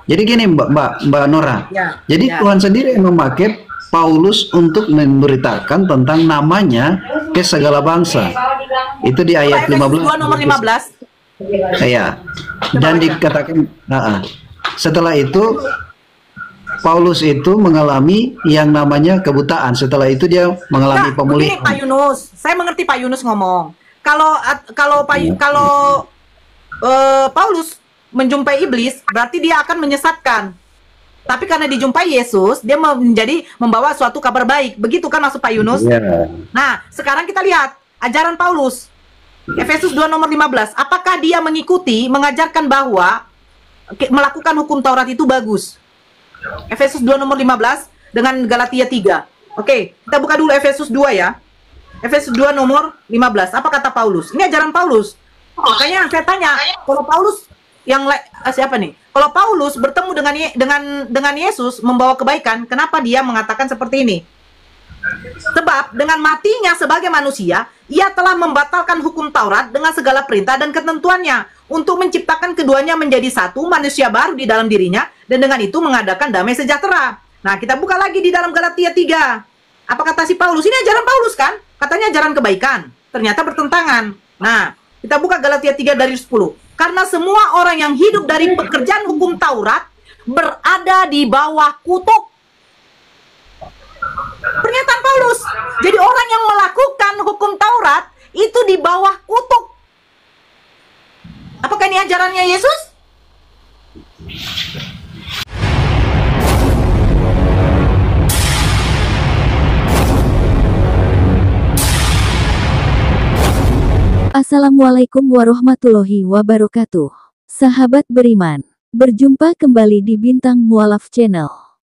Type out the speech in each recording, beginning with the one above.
Jadi gini Mbak Nora. Ya, Jadi ya. Tuhan sendiri yang memakai Paulus untuk memberitakan tentang namanya ke segala bangsa. Itu di Coba ayat Efesus 2 15. nomor 15. Iya. Coba Dan baca. dikatakan, setelah itu Paulus itu mengalami yang namanya kebutaan. Setelah itu dia mengalami Enggak, begini pemulihan. Pak Yunus. Saya mengerti Pak Yunus ngomong. Kalau Paulus menjumpai iblis, berarti dia akan menyesatkan. Tapi karena dijumpai Yesus, dia membawa suatu kabar baik. Begitu kan maksud Pak Yunus? Iya. Nah, sekarang kita lihat ajaran Paulus. Efesus 2 nomor 15. Apakah dia mengajarkan bahwa melakukan hukum Taurat itu bagus? Efesus 2 nomor 15 dengan Galatia 3. Oke, kita buka dulu Efesus 2 ya. Efesus 2 nomor 15. Apa kata Paulus? Ini ajaran Paulus. Makanya saya tanya, kalau Paulus siapa nih? Kalau Paulus bertemu dengan Yesus membawa kebaikan, kenapa dia mengatakan seperti ini? Sebab dengan matinya sebagai manusia, ia telah membatalkan hukum Taurat dengan segala perintah dan ketentuannya untuk menciptakan keduanya menjadi satu manusia baru di dalam dirinya dan dengan itu mengadakan damai sejahtera. Nah, kita buka lagi di dalam Galatia 3. Apa kata si Paulus? Ini ajaran Paulus kan? Katanya ajaran kebaikan. Ternyata bertentangan. Nah, kita buka Galatia 3 dari 10. Karena semua orang yang hidup dari pekerjaan hukum Taurat berada di bawah kutuk. Pernyataan Paulus. Jadi orang yang melakukan hukum Taurat itu di bawah kutuk. Apakah ini ajarannya Yesus? Assalamualaikum warahmatullahi wabarakatuh. Sahabat beriman, berjumpa kembali di Bintang Mualaf Channel.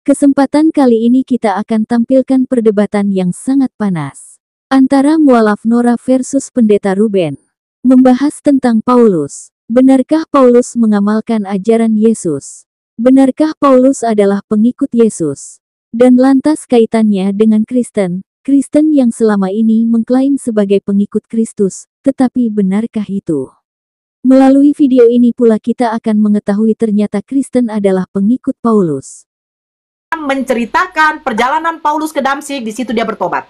Kesempatan kali ini kita akan tampilkan perdebatan yang sangat panas antara Mualaf Nora versus Pendeta Ruben. Membahas tentang Paulus. Benarkah Paulus mengamalkan ajaran Yesus? Benarkah Paulus adalah pengikut Yesus? Dan lantas kaitannya dengan Kristen yang selama ini mengklaim sebagai pengikut Kristus, tetapi benarkah itu? Melalui video ini pula kita akan mengetahui ternyata Kristen adalah pengikut Paulus. Menceritakan perjalanan Paulus ke Damsyik, di situ dia bertobat.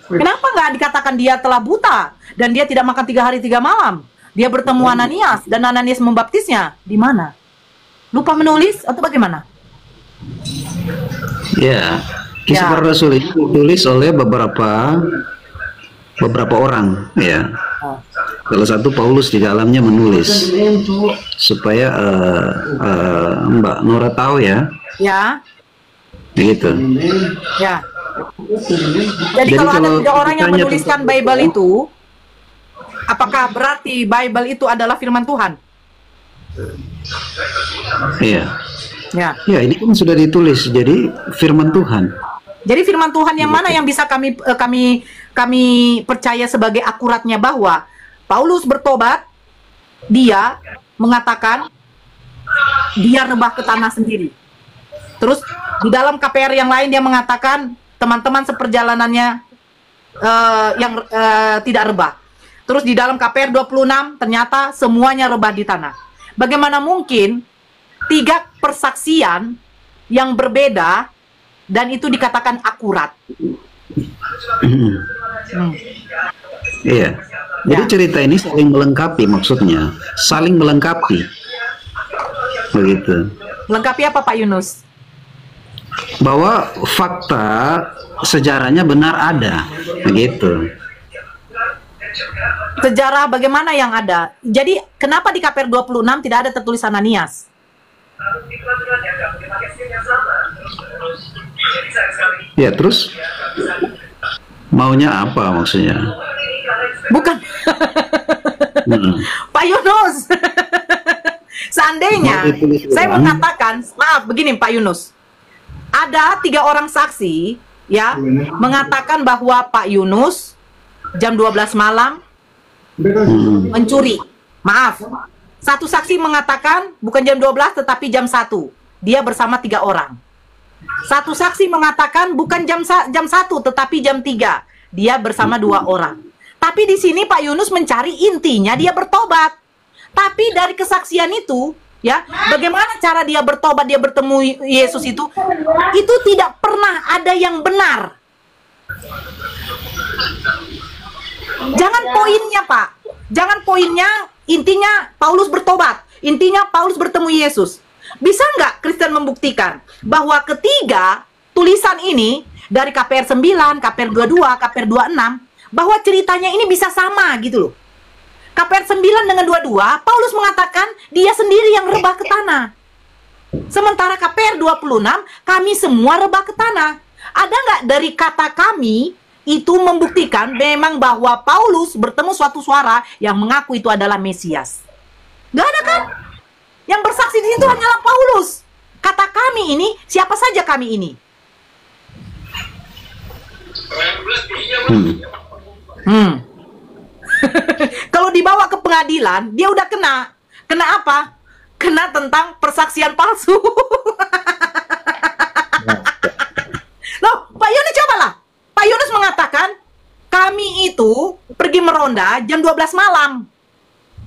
Kenapa nggak dikatakan dia telah buta dan dia tidak makan 3 hari 3 malam? Dia bertemu Ananias dan Ananias membaptisnya. Di mana? Lupa menulis atau bagaimana? Ya, Kisah Para Rasul itu ditulis oleh beberapa orang, ya. Salah satu Paulus di dalamnya menulis supaya Mbak Nora tahu ya. Ya. Begitu. Ya. Jadi kalau ada 3 orang yang menuliskan Bible itu, apakah berarti Bible itu adalah firman Tuhan? Iya. Ya. Ya, ini kan sudah ditulis jadi firman Tuhan. Jadi firman Tuhan yang mana yang bisa kami percaya sebagai akuratnya bahwa Paulus bertobat, dia mengatakan dia rebah ke tanah sendiri. Terus di dalam KPR yang lain dia mengatakan teman-teman seperjalanannya yang tidak rebah. Terus di dalam KPR 26 ternyata semuanya rebah di tanah. Bagaimana mungkin 3 persaksian yang berbeda dan itu dikatakan akurat? Iya. Jadi cerita ini saling melengkapi, maksudnya saling melengkapi. Begitu. Melengkapi apa Pak Yunus? Bahwa fakta sejarahnya benar ada, begitu. Sejarah bagaimana yang ada? Jadi kenapa di KPR 26 tidak ada tertulis Ananias? Ya, terus maunya apa maksudnya? Bukan. Pak Yunus. Seandainya saya mengatakan, maaf begini Pak Yunus. Ada 3 orang saksi ya mengatakan bahwa Pak Yunus jam 12 malam mencuri. Maaf. Satu saksi mengatakan bukan jam 12 tetapi jam 1. Dia bersama 3 orang. Satu saksi mengatakan bukan jam 1 tetapi jam 3. Dia bersama 2 orang. Tapi di sini Pak Yunus mencari intinya dia bertobat. Tapi dari kesaksian itu, ya, bagaimana cara dia bertobat, dia bertemu Yesus itu tidak pernah ada yang benar. Jangan poinnya, Pak. Jangan poinnya, intinya Paulus bertobat. Intinya Paulus bertemu Yesus. Bisa nggak Kristen membuktikan bahwa ketiga tulisan ini dari KPR 9, KPR 22, KPR 26, bahwa ceritanya ini bisa sama gitu loh. KPR 9 dengan 22, Paulus mengatakan dia sendiri yang rebah ke tanah. Sementara KPR 26, kami semua rebah ke tanah. Ada nggak dari kata kami itu membuktikan memang bahwa Paulus bertemu suatu suara yang mengaku itu adalah Mesias? Nggak ada kan? Yang bersaksi di situ hanyalah Paulus. Kata kami ini, siapa saja kami ini? Kalau dibawa ke pengadilan, dia udah kena. Kena apa? Kena tentang persaksian palsu. Loh, Pak Yunus cobalah. Pak Yunus mengatakan, kami itu pergi meronda jam 12 malam.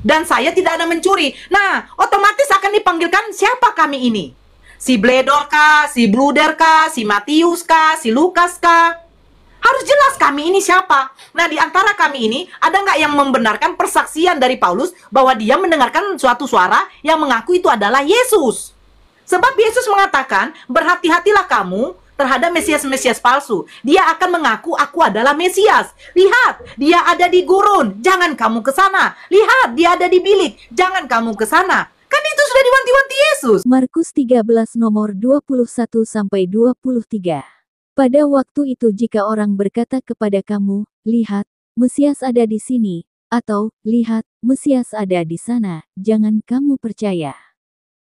Dan saya tidak ada mencuri. Nah, otomatis akan dipanggilkan siapa kami ini? Si Bledor kah? Si Bluder kah? Si Matius kah? Si Lukas kah? Harus jelas kami ini siapa. Nah, di antara kami ini, ada nggak yang membenarkan persaksian dari Paulus bahwa dia mendengarkan suatu suara yang mengaku itu adalah Yesus? Sebab Yesus mengatakan, berhati-hatilah kamu terhadap Mesias-Mesias palsu. Dia akan mengaku aku adalah Mesias. Lihat, dia ada di gurun, jangan kamu ke sana. Lihat, dia ada di bilik, jangan kamu ke sana. Kan itu sudah diwanti-wanti Yesus. Markus 13 nomor 21-23. Pada waktu itu jika orang berkata kepada kamu, lihat, Mesias ada di sini, atau, lihat, Mesias ada di sana, jangan kamu percaya.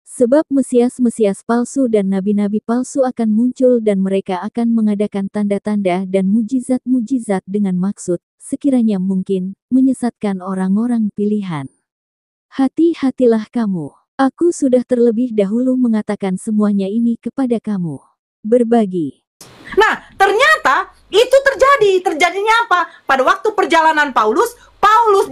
Sebab Mesias-Mesias palsu dan nabi-nabi palsu akan muncul dan mereka akan mengadakan tanda-tanda dan mujizat-mujizat dengan maksud, sekiranya mungkin, menyesatkan orang-orang pilihan. Hati-hatilah kamu. Aku sudah terlebih dahulu mengatakan semuanya ini kepada kamu. Berbagi. Nah, ternyata itu terjadi. Terjadinya apa? Pada waktu perjalanan Paulus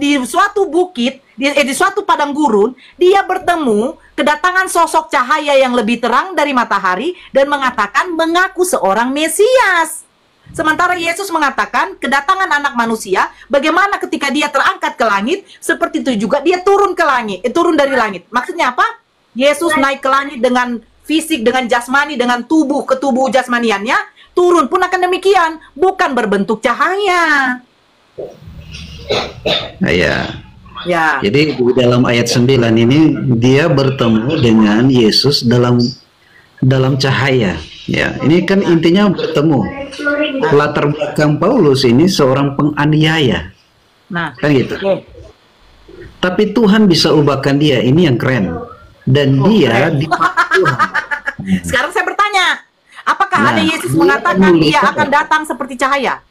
di suatu bukit, di suatu padang gurun, dia bertemu kedatangan sosok cahaya yang lebih terang dari matahari dan mengatakan mengaku seorang Mesias. Sementara Yesus mengatakan kedatangan anak manusia, bagaimana ketika dia terangkat ke langit, seperti itu juga dia turun ke langit, turun dari langit. Maksudnya apa? Yesus naik ke langit dengan fisik, dengan jasmani, dengan tubuh, ketubuh jasmaniannya, turun pun akan demikian, bukan berbentuk cahaya. Ya. Ya. Jadi di dalam ayat 9 ini dia bertemu dengan Yesus dalam cahaya. Ya, ini kan intinya bertemu. Latar belakang Paulus ini seorang penganiaya. Nah, kan gitu. Okay. Tapi Tuhan bisa ubahkan dia, ini yang keren. Dan dia dipakai Tuhan. Sekarang saya bertanya, apakah ada Yesus mengatakan dia akan datang seperti cahaya?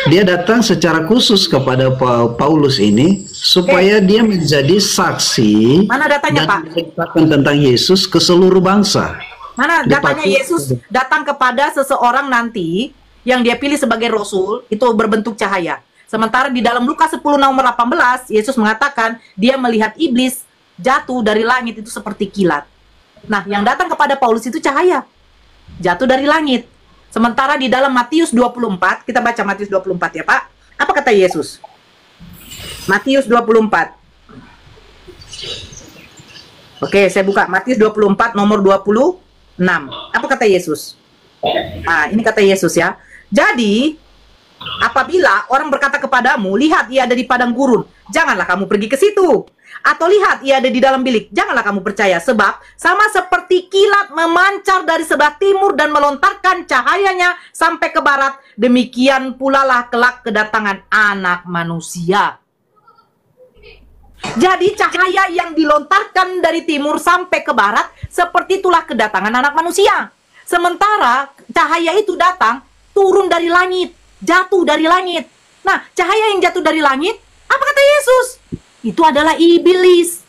Dia datang secara khusus kepada Paulus ini supaya dia menjadi saksi. Mana datanya, Pak? Dan tentang Yesus ke seluruh bangsa. Mana datanya Yesus datang kepada seseorang nanti yang dia pilih sebagai rasul itu berbentuk cahaya. Sementara di dalam Lukas 10 nomor 18 Yesus mengatakan dia melihat iblis jatuh dari langit itu seperti kilat. Nah, yang datang kepada Paulus itu cahaya. Jatuh dari langit. Sementara di dalam Matius 24, kita baca Matius 24 ya Pak. Apa kata Yesus? Matius 24. Oke, saya buka Matius 24 nomor 26. Apa kata Yesus? Ah, ini kata Yesus ya. Jadi, apabila orang berkata kepadamu, lihat ia ada di padang gurun, janganlah kamu pergi ke situ. Atau lihat ia ada di dalam bilik, janganlah kamu percaya. Sebab sama seperti kilat memancar dari sebelah timur dan melontarkan cahayanya sampai ke barat, demikian pula lah kelak kedatangan anak manusia. Jadi cahaya yang dilontarkan dari timur sampai ke barat, seperti itulah kedatangan anak manusia. Sementara cahaya itu datang, turun dari langit, jatuh dari langit. Nah, cahaya yang jatuh dari langit, apa kata Yesus? Itu adalah iblis.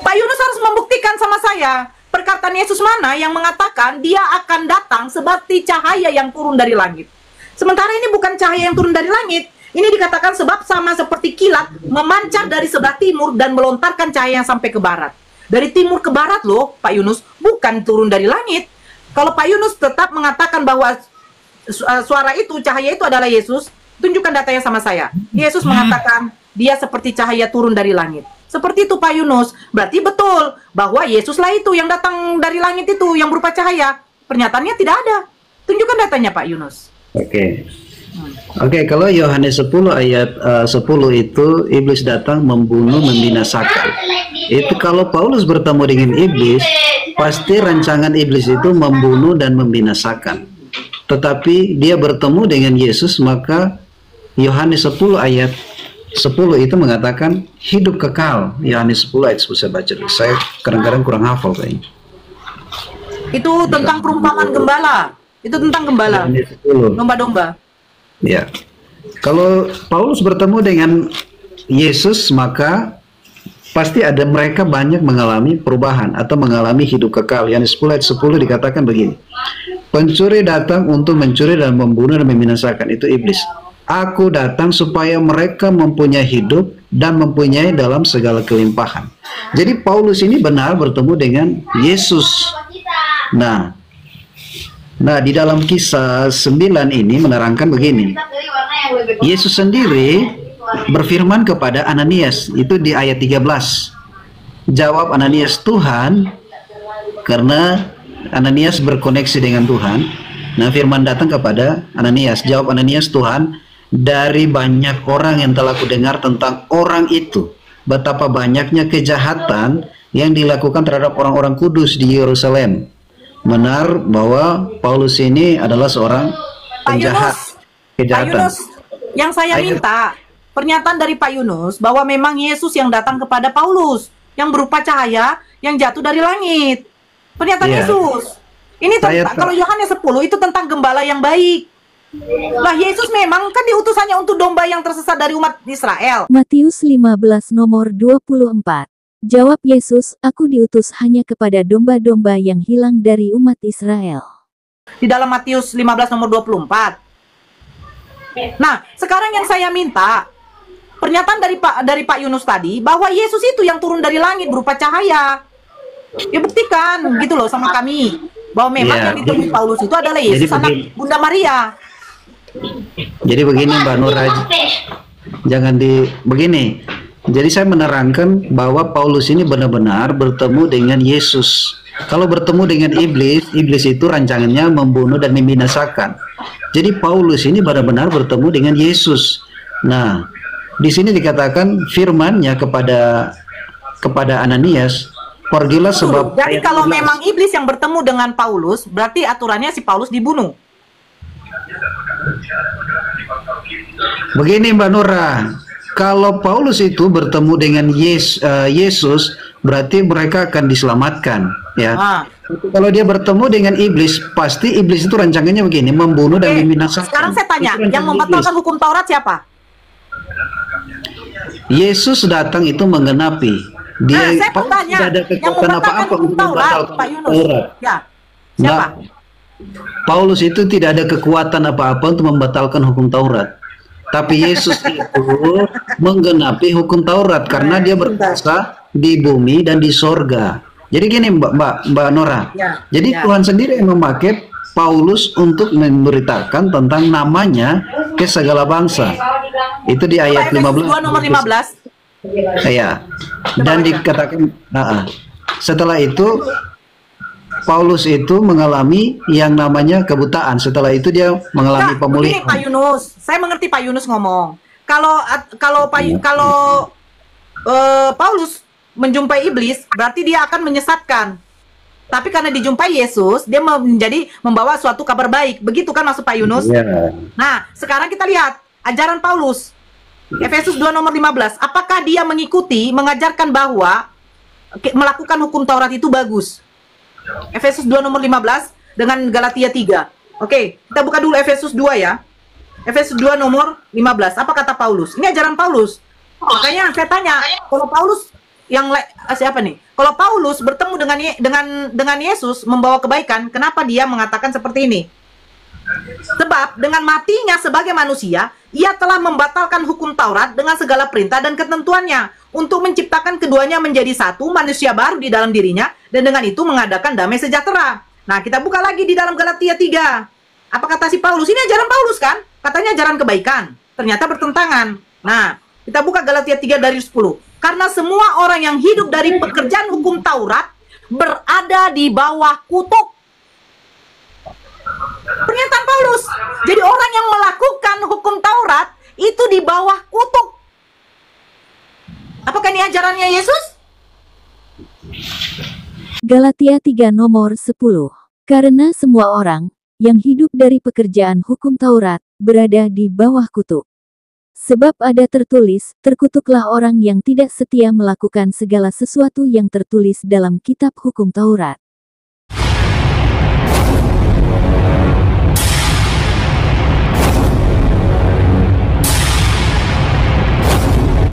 Pak Yunus harus membuktikan sama saya perkataan Yesus mana yang mengatakan dia akan datang seperti cahaya yang turun dari langit. Sementara ini bukan cahaya yang turun dari langit. Ini dikatakan sebab sama seperti kilat memancar dari sebelah timur dan melontarkan cahaya yang sampai ke barat. Dari timur ke barat loh, Pak Yunus, bukan turun dari langit. Kalau Pak Yunus tetap mengatakan bahwa suara itu, cahaya itu adalah Yesus, tunjukkan datanya sama saya. Yesus mengatakan dia seperti cahaya turun dari langit. Seperti itu Pak Yunus. Berarti betul bahwa Yesuslah itu yang datang dari langit itu, yang berupa cahaya. Pernyataannya tidak ada. Tunjukkan datanya Pak Yunus. Oke. Oke, kalau Yohanes 10 ayat 10 itu iblis datang membunuh, membinasakan. Itu kalau Paulus bertemu dengan iblis, pasti rancangan iblis itu membunuh dan membinasakan. Tetapi dia bertemu dengan Yesus, maka Yohanes 10 ayat 10 itu mengatakan hidup kekal. Yohanes 10 ayat 10 saya baca dulu. Saya kadang-kadang kurang hafal kayaknya. Itu tentang perumpamaan gembala. Itu tentang gembala. Yohanes 10. Domba-domba. Ya. Kalau Paulus bertemu dengan Yesus, maka pasti ada mereka banyak mengalami perubahan atau mengalami hidup kekal. Yohanes 10 ayat 10 dikatakan begini. Pencuri datang untuk mencuri dan membunuh dan membinasakan. Itu iblis. Aku datang supaya mereka mempunyai hidup dan mempunyai dalam segala kelimpahan. Jadi Paulus ini benar bertemu dengan Yesus. Nah, di dalam kisah 9 ini menerangkan begini. Yesus sendiri berfirman kepada Ananias, itu di ayat 13. Jawab Ananias, Tuhan, karena Ananias berkoneksi dengan Tuhan. Nah, firman datang kepada Ananias. Jawab Ananias, Tuhan, dari banyak orang yang telah kudengar tentang orang itu, betapa banyaknya kejahatan yang dilakukan terhadap orang-orang kudus di Yerusalem. Benar bahwa Paulus ini adalah seorang penjahat kejahatan. Pak Yunus, yang saya minta pernyataan dari Pak Yunus bahwa memang Yesus yang datang kepada Paulus, yang berupa cahaya yang jatuh dari langit. Pernyataan Yesus. Ini tentang, kalau Yohanes 10 itu tentang gembala yang baik. Nah, Yesus memang kan diutusannya untuk domba yang tersesat dari umat Israel. Matius 15 nomor 24. Jawab Yesus, aku diutus hanya kepada domba-domba yang hilang dari umat Israel. Di dalam Matius 15 nomor 24. Nah, sekarang yang saya minta pernyataan dari Pak Yunus tadi bahwa Yesus itu yang turun dari langit berupa cahaya. Ya buktikan gitu loh sama kami bahwa memang yang ditemui Paulus itu adalah Yesus anak Bunda Maria. Jadi begini Mbak Nora, jangan begini. Jadi saya menerangkan bahwa Paulus ini benar-benar bertemu dengan Yesus. Kalau bertemu dengan iblis, iblis itu rancangannya membunuh dan membinasakan. Jadi Paulus ini benar-benar bertemu dengan Yesus. Nah, di sini dikatakan firman-Nya kepada Ananias, pergilah sebab. Jadi kalau memang iblis yang bertemu dengan Paulus, berarti aturannya si Paulus dibunuh. Begini Mbak Nora, kalau Paulus itu bertemu dengan Yesus, berarti mereka akan diselamatkan, ya. Kalau dia bertemu dengan iblis, pasti iblis itu rancangannya begini, membunuh dan membinasakan. Sekarang saya tanya, yang membatalkan hukum Taurat siapa? Yesus datang itu menggenapi. Dia saya bertanya, tidak ada kekuatan apa-apa untuk membatalkan Pak Yunus. Ya, siapa? Paulus itu tidak ada kekuatan apa-apa untuk membatalkan hukum Taurat. Tapi Yesus itu menggenapi hukum Taurat karena dia berkuasa di bumi dan di sorga. Jadi gini Mbak Nora. Jadi Tuhan sendiri yang memakai Paulus untuk memberitakan tentang namanya ke segala bangsa. Itu di ayat 15. Nomor 15. Ya. Dan dikatakan setelah itu Paulus itu mengalami yang namanya kebutaan. Setelah itu dia mengalami pemulihan. Pak Yunus, saya mengerti Pak Yunus ngomong. Kalau Paulus menjumpai iblis, berarti dia akan menyesatkan. Tapi karena dijumpai Yesus, dia membawa suatu kabar baik. Begitu kan maksud Pak Yunus? Nah, sekarang kita lihat ajaran Paulus. Efesus 2 nomor 15. Apakah dia mengajarkan bahwa melakukan hukum Taurat itu bagus? Efesus 2 nomor 15 dengan Galatia 3. Oke, kita buka dulu Efesus 2 ya. Efesus 2 nomor 15. Apa kata Paulus? Ini ajaran Paulus. Makanya saya tanya, kalau Paulus siapa nih? Kalau Paulus bertemu dengan Yesus membawa kebaikan, kenapa dia mengatakan seperti ini? Sebab dengan matinya sebagai manusia, ia telah membatalkan hukum Taurat dengan segala perintah dan ketentuannya untuk menciptakan keduanya menjadi satu manusia baru di dalam dirinya dan dengan itu mengadakan damai sejahtera. Nah, kita buka lagi di dalam Galatia 3. Apa kata si Paulus? Ini ajaran Paulus kan? Katanya ajaran kebaikan. Ternyata bertentangan. Nah, kita buka Galatia 3 dari 10. Karena semua orang yang hidup dari pekerjaan hukum Taurat berada di bawah kutuk. Pernyataan Paulus. Jadi orang yang melakukan hukum Taurat itu di bawah kutuk. Apakah ini ajarannya Yesus? Galatia 3 nomor 10. Karena semua orang yang hidup dari pekerjaan hukum Taurat berada di bawah kutuk. Sebab ada tertulis, terkutuklah orang yang tidak setia melakukan segala sesuatu yang tertulis dalam kitab hukum Taurat.